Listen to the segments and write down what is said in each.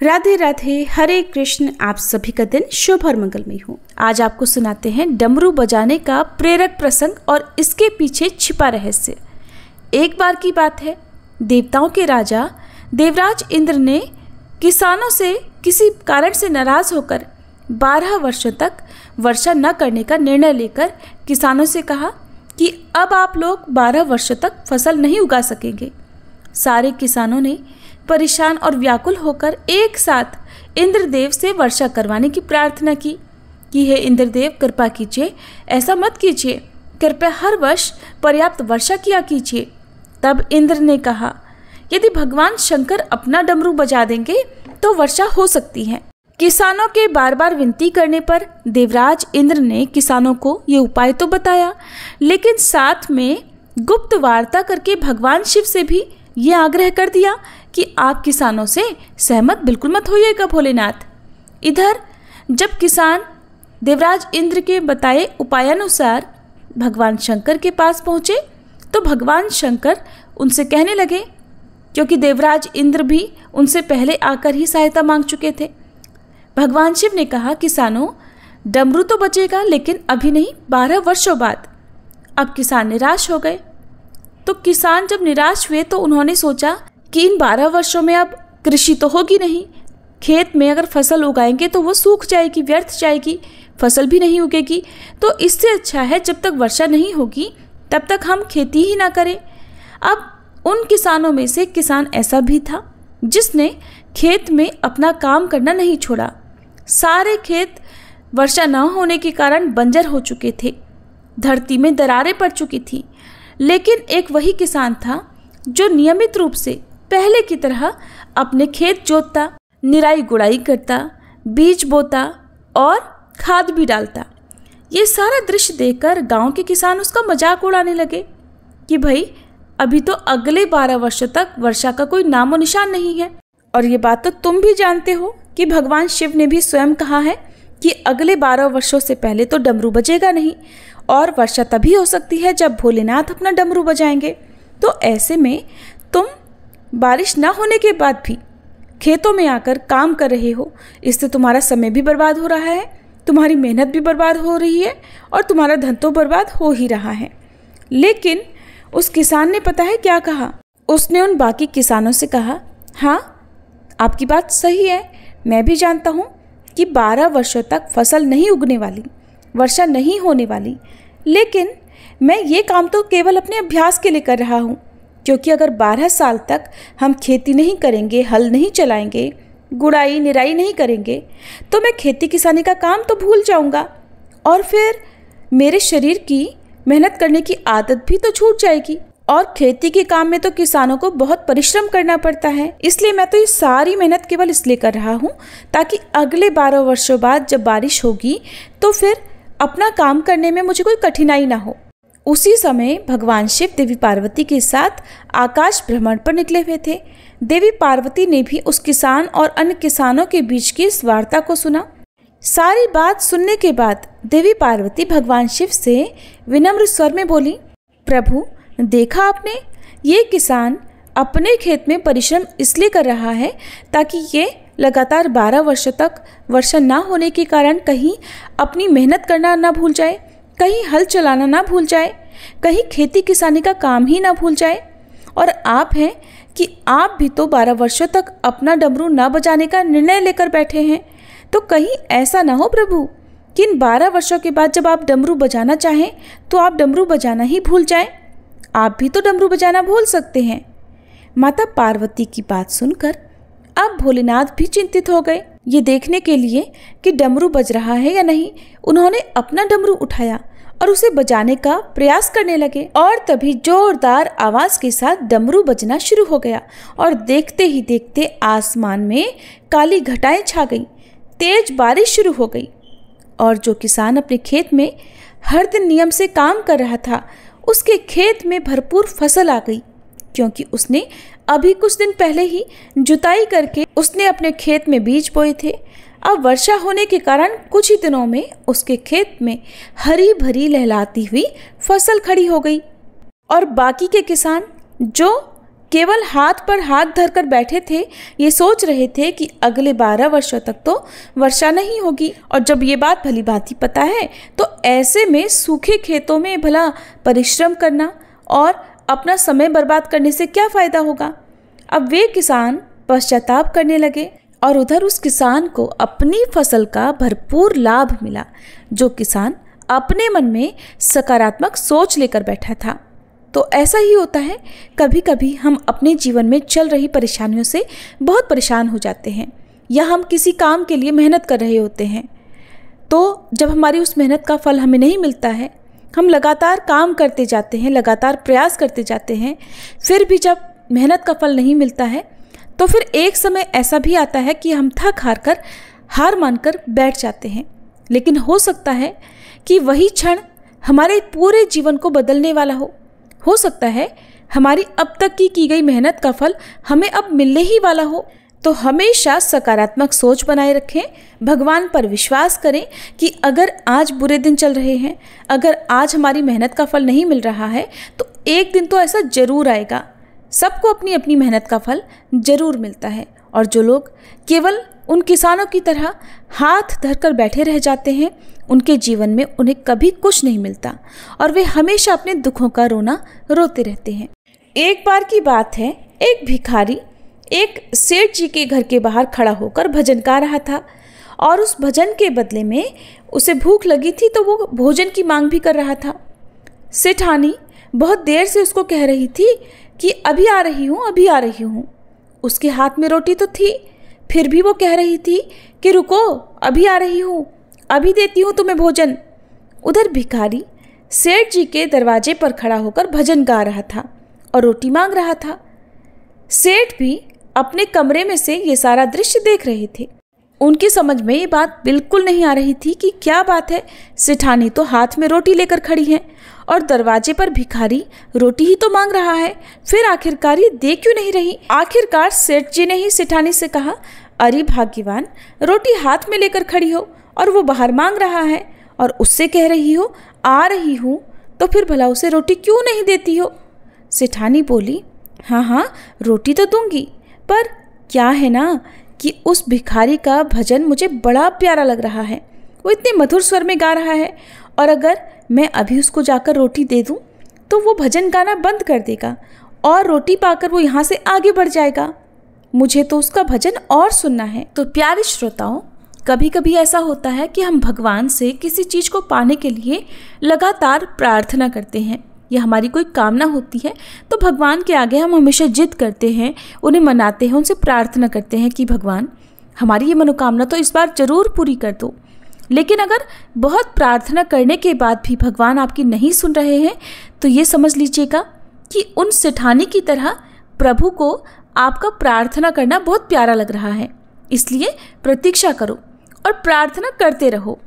राधे राधे, हरे कृष्ण। आप सभी का दिन शुभ और मंगलमय हो। आज आपको सुनाते हैं डमरू बजाने का प्रेरक प्रसंग और इसके पीछे छिपा रहस्य। एक बार की बात है, देवताओं के राजा देवराज इंद्र ने किसानों से किसी कारण से नाराज होकर 12 वर्षों तक वर्षा न करने का निर्णय लेकर किसानों से कहा कि अब आप लोग 12 वर्षों तक फसल नहीं उगा सकेंगे। सारे किसानों ने परेशान और व्याकुल होकर एक साथ इंद्रदेव से वर्षा करवाने की प्रार्थना की कि हे इंद्रदेव, कृपा कीजिए, ऐसा मत कीजिए, कृपया हर वर्ष पर्याप्त वर्षा किया कीजिए। तब इंद्र ने कहा, यदि भगवान शंकर अपना डमरू बजा देंगे तो वर्षा हो सकती है। किसानों के बार बार विनती करने पर देवराज इंद्र ने किसानों को ये उपाय तो बताया, लेकिन साथ में गुप्त वार्ता करके भगवान शिव से भी ये आग्रह कर दिया कि आप किसानों से सहमत बिल्कुल मत होइएगा भोलेनाथ। इधर जब किसान देवराज इंद्र के बताए उपायानुसार भगवान शंकर के पास पहुँचे तो भगवान शंकर उनसे कहने लगे, क्योंकि देवराज इंद्र भी उनसे पहले आकर ही सहायता मांग चुके थे। भगवान शिव ने कहा, किसानों, डमरू तो बचेगा लेकिन अभी नहीं, 12 वर्षों बाद। अब किसान निराश हो गए। तो किसान जब निराश हुए तो उन्होंने सोचा कि इन 12 वर्षों में अब कृषि तो होगी नहीं, खेत में अगर फसल उगाएंगे तो वो सूख जाएगी, व्यर्थ जाएगी, फसल भी नहीं उगेगी। तो इससे अच्छा है जब तक वर्षा नहीं होगी तब तक हम खेती ही ना करें। अब उन किसानों में से किसान ऐसा भी था जिसने खेत में अपना काम करना नहीं छोड़ा। सारे खेत वर्षा न होने के कारण बंजर हो चुके थे, धरती में दरारें पड़ चुकी थी। लेकिन एक वही किसान था जो नियमित रूप से पहले की तरह अपने खेत जोतता, निराई गुड़ाई करता, बीज बोता और खाद भी डालता। ये सारा दृश्य देखकर गांव के किसान उसका मजाक उड़ाने लगे कि भाई, अभी तो अगले 12 वर्षों तक वर्षा का कोई नामो निशान नहीं है। और ये बात तो तुम भी जानते हो कि भगवान शिव ने भी स्वयं कहा है कि अगले 12 वर्षों से पहले तो डमरू बजेगा नहीं और वर्षा तभी हो सकती है जब भोलेनाथ अपना डमरू बजाएंगे। तो ऐसे में तुम बारिश ना होने के बाद भी खेतों में आकर काम कर रहे हो, इससे तुम्हारा समय भी बर्बाद हो रहा है, तुम्हारी मेहनत भी बर्बाद हो रही है और तुम्हारा धन तो बर्बाद हो ही रहा है। लेकिन उस किसान ने पता है क्या कहा? उसने उन बाकी किसानों से कहा, हाँ, आपकी बात सही है, मैं भी जानता हूँ कि 12 वर्षों तक फसल नहीं उगने वाली, वर्षा नहीं होने वाली, लेकिन मैं ये काम तो केवल अपने अभ्यास के लिए कर रहा हूँ, क्योंकि अगर 12 साल तक हम खेती नहीं करेंगे, हल नहीं चलाएंगे, गुड़ाई निराई नहीं करेंगे तो मैं खेती किसानी का काम तो भूल जाऊँगा और फिर मेरे शरीर की मेहनत करने की आदत भी तो छूट जाएगी। और खेती के काम में तो किसानों को बहुत परिश्रम करना पड़ता है, इसलिए मैं तो ये सारी मेहनत केवल इसलिए कर रहा हूँ ताकि अगले 12 वर्षों बाद जब बारिश होगी तो फिर अपना काम करने में मुझे कोई कठिनाई ना हो। उसी समय भगवान शिव देवी पार्वती के साथ आकाश भ्रमण पर निकले हुए थे। देवी पार्वती ने भी उस किसान और अन्य किसानों के बीच की इस वार्ता को सुना। सारी बात सुनने के बाद देवी पार्वती भगवान शिव से विनम्र स्वर में बोली, प्रभु, देखा आपने, ये किसान अपने खेत में परिश्रम इसलिए कर रहा है ताकि ये लगातार 12 वर्षों तक वर्षा ना होने के कारण कहीं अपनी मेहनत करना ना भूल जाए, कहीं हल चलाना ना भूल जाए, कहीं खेती किसानी का काम ही ना भूल जाए। और आप हैं कि आप भी तो 12 वर्षों तक अपना डमरू ना बजाने का निर्णय लेकर बैठे हैं। तो कहीं ऐसा ना हो प्रभु कि इन 12 वर्षों के बाद जब आप डमरू बजाना चाहें तो आप डमरू बजाना ही भूल जाएं। आप भी तो डमरू बजाना भूल सकते हैं। माता पार्वती की बात सुनकर अब भोलेनाथ भी चिंतित हो गए। ये देखने के लिए कि डमरू बज रहा है या नहीं, उन्होंने अपना डमरू उठाया और उसे बजाने का प्रयास करने लगे। और तभी जोरदार आवाज के साथ डमरू बजना शुरू हो गया और देखते ही देखते आसमान में काली घटाएं छा गईं, तेज बारिश शुरू हो गई। और जो किसान अपने खेत में हर दिन नियम से काम कर रहा था, उसके खेत में भरपूर फसल आ गई, क्योंकि उसने अभी कुछ दिन पहले ही जुताई करके उसने अपने खेत में बीज बोए थे। अब वर्षा होने के कारण कुछ ही दिनों में उसके खेत में हरी भरी लहलाती हुई फसल खड़ी हो गई। और बाकी के किसान जो केवल हाथ पर हाथ धरकर बैठे थे, ये सोच रहे थे कि अगले 12 वर्षों तक तो वर्षा नहीं होगी। और जब ये बात भली भांति पता है तो ऐसे में सूखे खेतों में भला परिश्रम करना और अपना समय बर्बाद करने से क्या फायदा होगा। अब वे किसान पश्चाताप करने लगे और उधर उस किसान को अपनी फसल का भरपूर लाभ मिला, जो किसान अपने मन में सकारात्मक सोच लेकर बैठा था। तो ऐसा ही होता है, कभी कभी हम अपने जीवन में चल रही परेशानियों से बहुत परेशान हो जाते हैं, या हम किसी काम के लिए मेहनत कर रहे होते हैं। तो जब हमारी उस मेहनत का फल हमें नहीं मिलता है, हम लगातार काम करते जाते हैं, लगातार प्रयास करते जाते हैं, फिर भी जब मेहनत का फल नहीं मिलता है तो फिर एक समय ऐसा भी आता है कि हम थक हार कर हार मानकर बैठ जाते हैं। लेकिन हो सकता है कि वही क्षण हमारे पूरे जीवन को बदलने वाला हो सकता है हमारी अब तक की गई मेहनत का फल हमें अब मिलने ही वाला हो। तो हमेशा सकारात्मक सोच बनाए रखें, भगवान पर विश्वास करें कि अगर आज बुरे दिन चल रहे हैं, अगर आज हमारी मेहनत का फल नहीं मिल रहा है, तो एक दिन तो ऐसा जरूर आएगा। सबको अपनी अपनी मेहनत का फल जरूर मिलता है। और जो लोग केवल उन किसानों की तरह हाथ धरकर बैठे रह जाते हैं, उनके जीवन में उन्हें कभी कुछ नहीं मिलता और वे हमेशा अपने दुखों का रोना रोते रहते हैं। एक बार की बात है, एक भिखारी एक सेठ जी के घर के बाहर खड़ा होकर भजन गा रहा था और उस भजन के बदले में उसे भूख लगी थी, तो वो भोजन की मांग भी कर रहा था। सेठानी बहुत देर से उसको कह रही थी कि अभी आ रही हूँ, अभी आ रही हूँ। उसके हाथ में रोटी तो थी, फिर भी वो कह रही थी कि रुको, अभी आ रही हूँ, अभी देती हूँ तुम्हें भोजन। उधर भिखारी सेठ जी के दरवाजे पर खड़ा होकर भजन गा रहा था और रोटी मांग रहा था। सेठ भी अपने कमरे में से ये सारा दृश्य देख रहे थे। उनकी समझ में ये बात बिल्कुल नहीं आ रही थी कि क्या बात है, सेठानी तो हाथ में रोटी लेकर खड़ी है और दरवाजे पर भिखारी रोटी ही तो मांग रहा है, फिर आखिरकार ये दे क्यों नहीं रही। आखिरकार सेठ जी ने ही सेठानी से कहा, अरे भाग्यवान, रोटी हाथ में लेकर खड़ी हो और वो बाहर मांग रहा है और उससे कह रही हो आ रही हूँ, तो फिर भला उसे रोटी क्यों नहीं देती हो। सेठानी बोली, हाँ हाँ रोटी तो दूंगी, पर क्या है ना कि उस भिखारी का भजन मुझे बड़ा प्यारा लग रहा है, वो इतने मधुर स्वर में गा रहा है, और अगर मैं अभी उसको जाकर रोटी दे दूं तो वो भजन गाना बंद कर देगा और रोटी पाकर वो यहाँ से आगे बढ़ जाएगा। मुझे तो उसका भजन और सुनना है। तो प्यारे श्रोताओं, कभी कभी ऐसा होता है कि हम भगवान से किसी चीज़ को पाने के लिए लगातार प्रार्थना करते हैं, या हमारी कोई कामना होती है तो भगवान के आगे हम हमेशा जिद करते हैं, उन्हें मनाते हैं, उनसे प्रार्थना करते हैं कि भगवान हमारी ये मनोकामना तो इस बार ज़रूर पूरी कर दो। लेकिन अगर बहुत प्रार्थना करने के बाद भी भगवान आपकी नहीं सुन रहे हैं तो ये समझ लीजिएगा कि उन सेठानी की तरह प्रभु को आपका प्रार्थना करना बहुत प्यारा लग रहा है। इसलिए प्रतीक्षा करो और प्रार्थना करते रहो।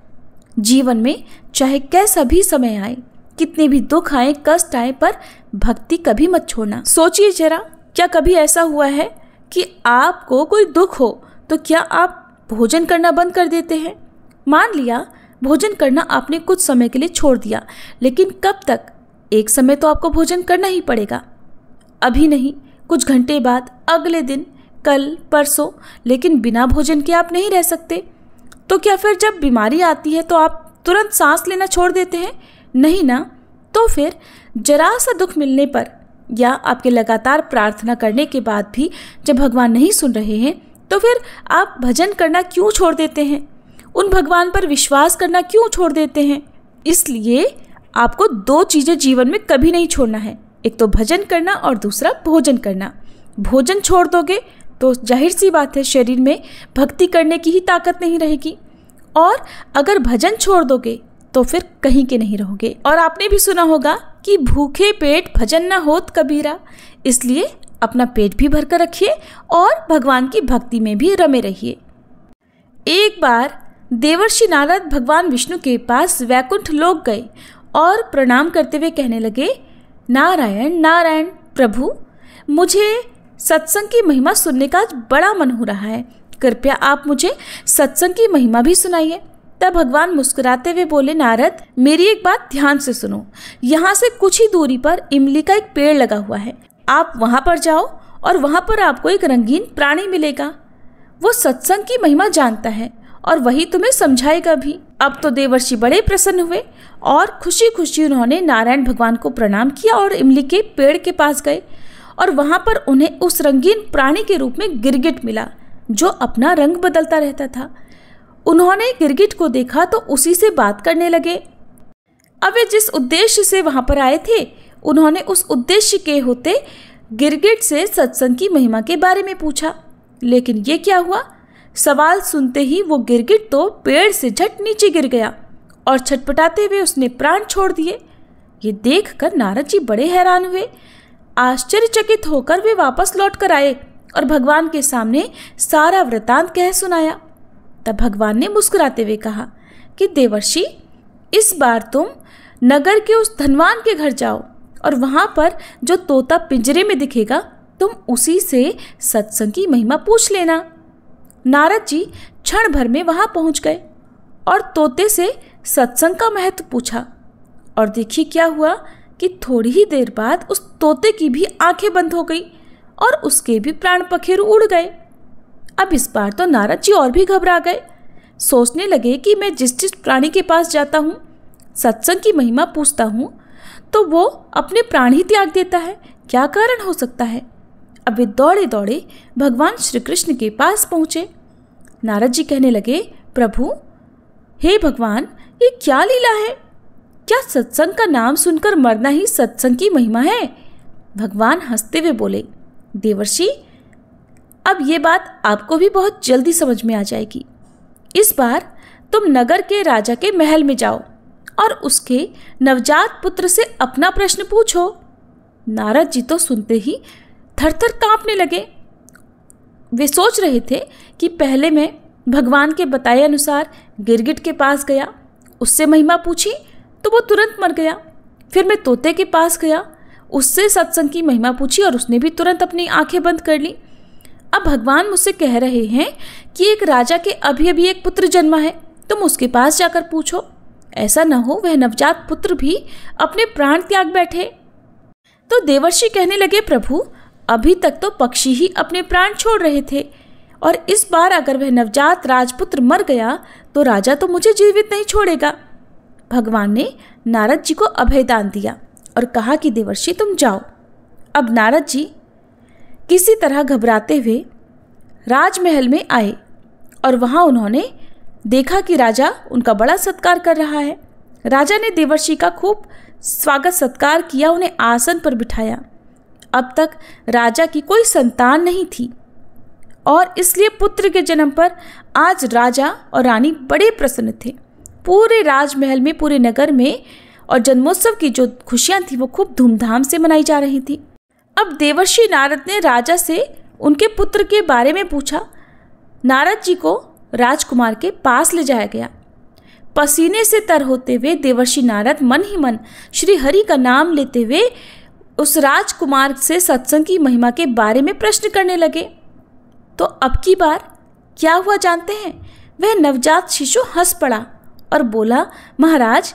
जीवन में चाहे कैसा भी समय आए, कितने भी दुख आए, कष्ट आए, पर भक्ति कभी मत छोड़ना। सोचिए जरा, क्या कभी ऐसा हुआ है कि आपको कोई दुख हो तो क्या आप भोजन करना बंद कर देते हैं? मान लिया भोजन करना आपने कुछ समय के लिए छोड़ दिया, लेकिन कब तक? एक समय तो आपको भोजन करना ही पड़ेगा। अभी नहीं, कुछ घंटे बाद, अगले दिन, कल, परसों, लेकिन बिना भोजन के आप नहीं रह सकते। तो क्या फिर जब बीमारी आती है तो आप तुरंत सांस लेना छोड़ देते हैं? नहीं ना। तो फिर जरा सा दुख मिलने पर या आपके लगातार प्रार्थना करने के बाद भी जब भगवान नहीं सुन रहे हैं तो फिर आप भजन करना क्यों छोड़ देते हैं? उन भगवान पर विश्वास करना क्यों छोड़ देते हैं? इसलिए आपको दो चीज़ें जीवन में कभी नहीं छोड़ना है, एक तो भजन करना और दूसरा भोजन करना। भोजन छोड़ दोगे तो जाहिर सी बात है शरीर में भक्ति करने की ही ताकत नहीं रहेगी, और अगर भजन छोड़ दोगे तो फिर कहीं के नहीं रहोगे। और आपने भी सुना होगा कि भूखे पेट भजन न होत कबीरा, इसलिए अपना पेट भी भर कर रखिए और भगवान की भक्ति में भी रमे रहिए। एक बार देवर्षि नारद भगवान विष्णु के पास वैकुंठ लोक गए और प्रणाम करते हुए कहने लगे, नारायण नारायण प्रभु, मुझे सत्संग की महिमा सुनने का आज बड़ा मन हो रहा है, कृपया आप मुझे सत्संग की महिमा भी सुनाइए। तब भगवान मुस्कुराते हुए बोले, नारद मेरी एक बात ध्यान से सुनो, यहाँ से कुछ ही दूरी पर इमली का एक पेड़ लगा हुआ है, आप वहाँ पर जाओ और वहाँ पर आपको एक रंगीन प्राणी मिलेगा। वो सत्संग की महिमा जानता है और वही तुम्हें समझाएगा भी। अब तो देवर्षि बड़े प्रसन्न हुए और खुशी खुशी उन्होंने नारायण भगवान को प्रणाम किया और इमली के पेड़ के पास गए और वहाँ पर उन्हें उस रंगीन प्राणी के रूप में गिरगिट मिला जो अपना रंग बदलता रहता था। उन्होंने गिरगिट को देखा तो उसी से बात करने लगे। अब वे जिस उद्देश्य से वहाँ पर आए थे उन्होंने उस उद्देश्य के होते गिरगिट से सत्संग की महिमा के बारे में पूछा। लेकिन ये क्या हुआ, सवाल सुनते ही वो गिरगिट तो पेड़ से झट नीचे गिर गया और छटपटाते हुए उसने प्राण छोड़ दिए। ये देखकर नारद जी बड़े हैरान हुए। आश्चर्यचकित होकर वे वापस लौट कर आए और भगवान के सामने सारा वृतांत कह सुनाया। तब भगवान ने मुस्कुराते हुए कहा कि देवर्षि, इस बार तुम नगर के उस धनवान के घर जाओ और वहां पर जो तोता पिंजरे में दिखेगा तुम उसी से सत्संग की महिमा पूछ लेना। नारद जी क्षण भर में वहां पहुंच गए और तोते से सत्संग का महत्व पूछा। और देखिए क्या हुआ कि थोड़ी ही देर बाद उस तोते की भी आंखें बंद हो गई और उसके भी प्राण पखेरु उड़ गए। अब इस बार तो नारद जी और भी घबरा गए। सोचने लगे कि मैं जिस प्राणी के पास जाता हूँ, सत्संग की महिमा पूछता हूँ, तो वो अपने प्राण ही त्याग देता है। क्या कारण हो सकता है। अब वे दौड़े दौड़े भगवान श्री कृष्ण के पास पहुंचे। नारद जी कहने लगे, प्रभु, हे भगवान, ये क्या लीला है। क्या सत्संग का नाम सुनकर मरना ही सत्संग की महिमा है। भगवान हंसते हुए बोले, देवर्षि, अब ये बात आपको भी बहुत जल्दी समझ में आ जाएगी। इस बार तुम नगर के राजा के महल में जाओ और उसके नवजात पुत्र से अपना प्रश्न पूछो। नारद जी तो सुनते ही थरथर कांपने लगे। वे सोच रहे थे कि पहले मैं भगवान के बताए अनुसार गिरगिट के पास गया, उससे महिमा पूछी तो वो तुरंत मर गया। फिर मैं तोते के पास गया, उससे सत्संग की महिमा पूछी और उसने भी तुरंत अपनी आंखें बंद कर ली। अब भगवान मुझसे कह रहे हैं कि एक राजा के अभी अभी एक पुत्र जन्मा है, तुम उसके पास जाकर पूछो। ऐसा न हो वह नवजात पुत्र भी अपने प्राण त्याग बैठे। तो देवर्षि कहने लगे, प्रभु, अभी तक तो पक्षी ही अपने प्राण छोड़ रहे थे और इस बार अगर वह नवजात राजपुत्र मर गया तो राजा तो मुझे जीवित नहीं छोड़ेगा। भगवान ने नारद जी को अभयदान दिया और कहा कि देवर्षि, तुम जाओ। अब नारद जी किसी तरह घबराते हुए राजमहल में आए और वहां उन्होंने देखा कि राजा उनका बड़ा सत्कार कर रहा है। राजा ने देवर्षि का खूब स्वागत सत्कार किया, उन्हें आसन पर बिठाया। अब तक राजा की कोई संतान नहीं थी और इसलिए पुत्र के जन्म पर आज राजा और रानी बड़े प्रसन्न थे। पूरे राजमहल में, पूरे नगर में और जन्मोत्सव की जो खुशियां थी वो खूब धूमधाम से मनाई जा रही थी। अब देवर्षि नारद ने राजा से उनके पुत्र के बारे में पूछा। नारद जी को राजकुमार के पास ले जाया गया। पसीने से तर होते हुए देवर्षि नारद मन ही मन श्री हरि का नाम लेते हुए उस राजकुमार से सत्संग की महिमा के बारे में प्रश्न करने लगे। तो अब की बार क्या हुआ जानते हैं। वह नवजात शिशु हंस पड़ा और बोला, महाराज,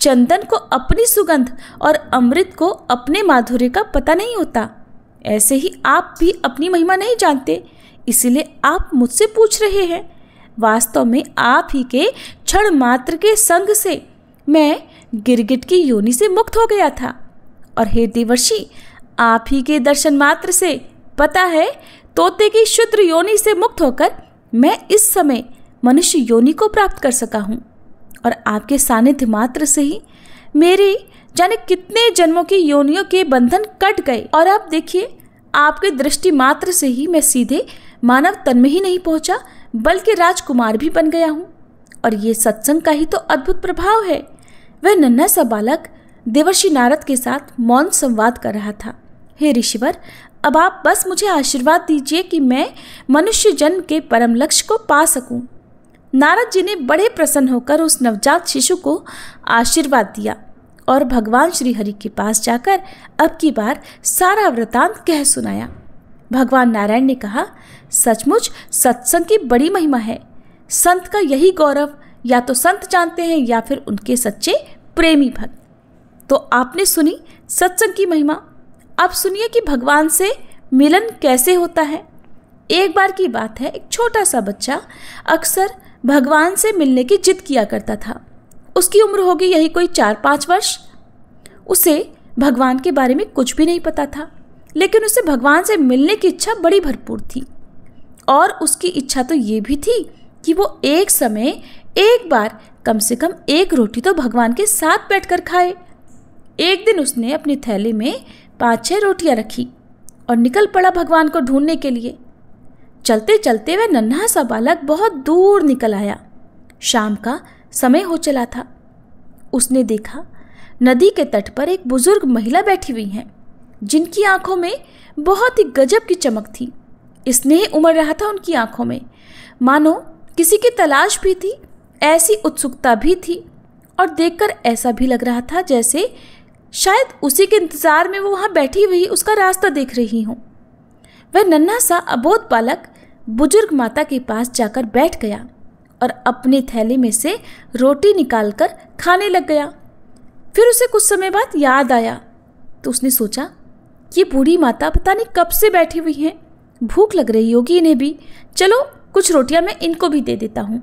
चंदन को अपनी सुगंध और अमृत को अपने माधुर्य का पता नहीं होता। ऐसे ही आप भी अपनी महिमा नहीं जानते, इसीलिए आप मुझसे पूछ रहे हैं। वास्तव में आप ही के क्षण मात्र के संग से मैं गिरगिट की योनि से मुक्त हो गया था और हे देवर्षि, आप ही के दर्शन मात्र से पता है तोते की शुद्र योनि से मुक्त होकर मैं इस समय मनुष्य योनि को प्राप्त कर सका हूँ और आपके सानिध्य मात्र से ही मेरे जाने कितने जन्मों की योनियों के बंधन कट गए और अब देखिए आपके दृष्टि मात्र से ही मैं सीधे मानव तन में ही नहीं पहुंचा बल्कि राजकुमार भी बन गया हूँ। और ये सत्संग का ही तो अद्भुत प्रभाव है। वह नन्हा सा बालक देवर्षि नारद के साथ मौन संवाद कर रहा था। हे ऋषिवर, अब आप बस मुझे आशीर्वाद दीजिए कि मैं मनुष्य जन्म के परम लक्ष्य को पा सकूं। नारद जी ने बड़े प्रसन्न होकर उस नवजात शिशु को आशीर्वाद दिया और भगवान श्री हरि के पास जाकर अब की बार सारा वृतांत कह सुनाया। भगवान नारायण ने कहा, सचमुच सत्संग की बड़ी महिमा है। संत का यही गौरव या तो संत जानते हैं या फिर उनके सच्चे प्रेमी भक्त। तो आपने सुनी सत्संग की महिमा। अब सुनिए कि भगवान से मिलन कैसे होता है। एक बार की बात है, एक छोटा सा बच्चा अक्सर भगवान से मिलने की जिद किया करता था। उसकी उम्र होगी यही कोई 4-5 वर्ष। उसे भगवान के बारे में कुछ भी नहीं पता था, लेकिन उसे भगवान से मिलने की इच्छा बड़ी भरपूर थी। और उसकी इच्छा तो ये भी थी कि वो एक समय एक बार कम से कम एक रोटी तो भगवान के साथ बैठकर खाए। एक दिन उसने अपनी थैली में 5-6 रोटियां रखी और निकल पड़ा भगवान को ढूंढने के लिए। चलते चलते वह नन्हा सा बालक बहुत दूर निकल आया। शाम का समय हो चला था। उसने देखा नदी के तट पर एक बुजुर्ग महिला बैठी हुई हैं, जिनकी आंखों में बहुत ही गजब की चमक थी। स्नेह उमड़ रहा था उनकी आंखों में, मानो किसी की तलाश भी थी, ऐसी उत्सुकता भी थी। और देखकर ऐसा भी लग रहा था जैसे शायद उसी के इंतजार में वो वहां बैठी हुई उसका रास्ता देख रही हूं। वह नन्हा सा अबोध बालक बुजुर्ग माता के पास जाकर बैठ गया और अपनी थैली में से रोटी निकालकर खाने लग गया। फिर उसे कुछ समय बाद याद आया, तो उसने सोचा ये बूढ़ी माता पता नहीं कब से बैठी हुई हैं, भूख लग रही होगी इन्हें भी, चलो कुछ रोटियां मैं इनको भी दे देता हूँ।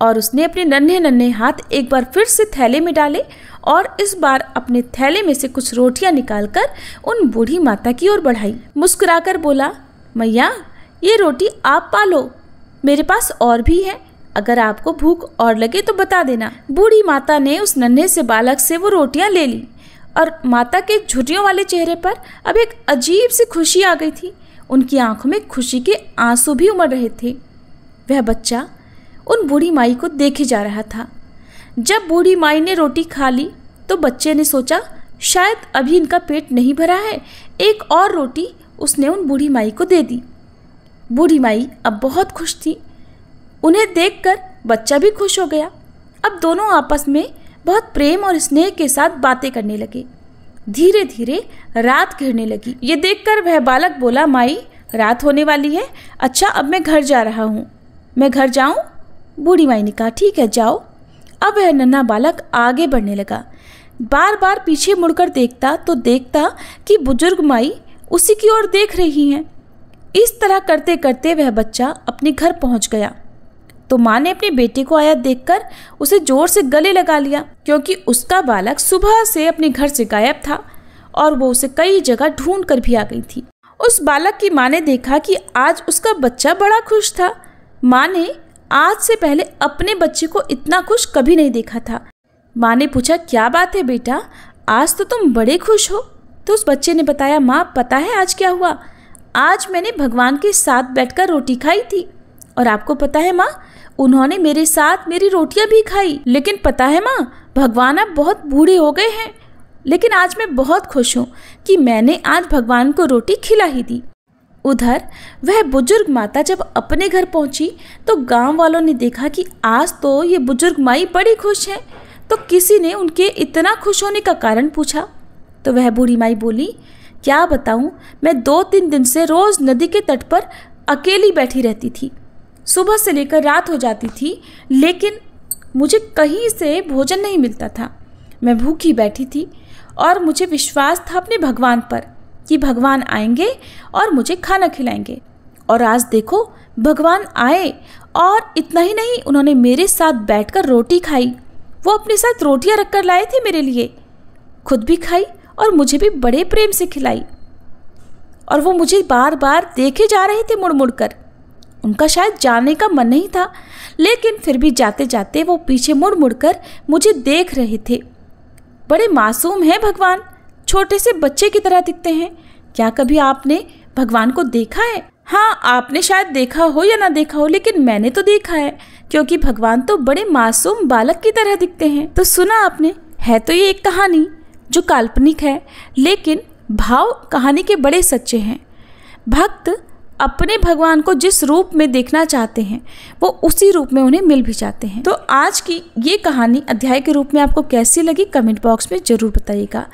और उसने अपने नन्हे नन्हे हाथ एक बार फिर से थैले में डाले और इस बार अपने थैले में से कुछ रोटियां निकालकर उन बूढ़ी माता की ओर बढ़ाई। मुस्कुराकर बोला, मैया ये रोटी आप पालो, मेरे पास और भी है, अगर आपको भूख और लगे तो बता देना। बूढ़ी माता ने उस नन्हे से बालक से वो रोटियां ले ली और माता के झुर्रियों वाले चेहरे पर अब एक अजीब सी खुशी आ गई थी। उनकी आंखों में खुशी के आंसू भी उमड़ रहे थे। वह बच्चा उन बूढ़ी माई को देखे जा रहा था। जब बूढ़ी माई ने रोटी खा ली तो बच्चे ने सोचा शायद अभी इनका पेट नहीं भरा है, एक और रोटी उसने उन बूढ़ी माई को दे दी। बूढ़ी माई अब बहुत खुश थी। उन्हें देखकर बच्चा भी खुश हो गया। अब दोनों आपस में बहुत प्रेम और स्नेह के साथ बातें करने लगे। धीरे धीरे रात घिरने लगी। ये देखकर वह बालक बोला, माई रात होने वाली है, अच्छा अब मैं घर जा रहा हूँ, मैं घर जाऊँ? बूढ़ी माई ने कहा ठीक है जाओ। अब वह नन्हा बालक आगे बढ़ने लगा। बार बार पीछे मुड़कर देखता तो देखता कि बुजुर्ग माई उसी की ओर देख रही हैं। इस तरह करते करते वह बच्चा अपने घर पहुंच गया तो माँ ने अपने बेटे को आया देखकर उसे जोर से गले लगा लिया, क्योंकि उसका बालक सुबह से अपने घर से गायब था और वो उसे कई जगह ढूंढ कर भी आ गई थी। उस बालक की माँ ने देखा कि आज उसका बच्चा बड़ा खुश था। माँ ने आज से पहले अपने बच्चे को इतना खुश कभी नहीं देखा था। माँ ने पूछा, क्या बात है बेटा, आज तो तुम बड़े खुश हो? तो उस बच्चे ने बताया, माँ पता है आज क्या हुआ? आज मैंने भगवान के साथ बैठकर रोटी खाई थी और आपको पता है माँ, उन्होंने मेरे साथ मेरी रोटियां भी खाई। लेकिन पता है माँ, भगवान अब बहुत बूढ़े हो गए हैं, लेकिन आज मैं बहुत खुश हूँ कि मैंने आज भगवान को रोटी खिला ही दी। उधर वह बुजुर्ग माता जब अपने घर पहुंची तो गांव वालों ने देखा कि आज तो ये बुजुर्ग माई बड़ी खुश है। तो किसी ने उनके इतना खुश होने का कारण पूछा तो वह बूढ़ी माई बोली, क्या बताऊं, मैं 2-3 दिन से रोज नदी के तट पर अकेली बैठी रहती थी। सुबह से लेकर रात हो जाती थी, लेकिन मुझे कहीं से भोजन नहीं मिलता था। मैं भूखी बैठी थी और मुझे विश्वास था अपने भगवान पर कि भगवान आएंगे और मुझे खाना खिलाएंगे। और आज देखो भगवान आए और इतना ही नहीं, उन्होंने मेरे साथ बैठकर रोटी खाई। वो अपने साथ रोटियां रखकर लाए थे मेरे लिए, खुद भी खाई और मुझे भी बड़े प्रेम से खिलाई। और वो मुझे बार बार देखे जा रहे थे मुड़ मुड़ कर। उनका शायद जाने का मन नहीं था, लेकिन फिर भी जाते जाते वो पीछे मुड़ मुड़ कर मुझे देख रहे थे। बड़े मासूम हैं भगवान, छोटे से बच्चे की तरह दिखते हैं। क्या कभी आपने भगवान को देखा है? हाँ, आपने शायद देखा हो या ना देखा हो, लेकिन मैंने तो देखा है, क्योंकि भगवान तो बड़े मासूम बालक की तरह दिखते हैं। तो सुना आपने, है तो ये एक कहानी जो काल्पनिक है, लेकिन भाव कहानी के बड़े सच्चे हैं। भक्त अपने भगवान को जिस रूप में देखना चाहते हैं वो उसी रूप में उन्हें मिल भी जाते हैं। तो आज की ये कहानी अध्याय के रूप में आपको कैसी लगी कमेंट बॉक्स में ज़रूर बताइएगा।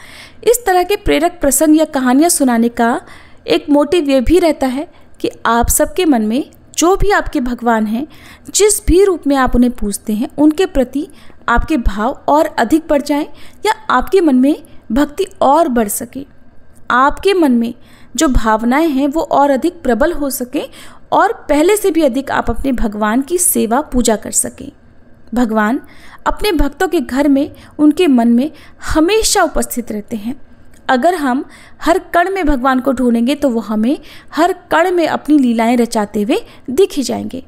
इस तरह के प्रेरक प्रसंग या कहानियाँ सुनाने का एक मोटिव ये भी रहता है कि आप सबके मन में जो भी आपके भगवान हैं, जिस भी रूप में आप उन्हें पूजते हैं, उनके प्रति आपके भाव और अधिक बढ़ जाएं या आपके मन में भक्ति और बढ़ सके। आपके मन में जो भावनाएं हैं वो और अधिक प्रबल हो सकें और पहले से भी अधिक आप अपने भगवान की सेवा पूजा कर सकें। भगवान अपने भक्तों के घर में, उनके मन में हमेशा उपस्थित रहते हैं। अगर हम हर कण में भगवान को ढूंढेंगे तो वो हमें हर कण में अपनी लीलाएं रचाते हुए दिख ही जाएंगे।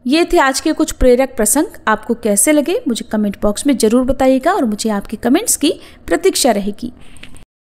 ये थे आज के कुछ प्रेरक प्रसंग। आपको कैसे लगे मुझे कमेंट बॉक्स में ज़रूर बताइएगा और मुझे आपके कमेंट्स की प्रतीक्षा रहेगी।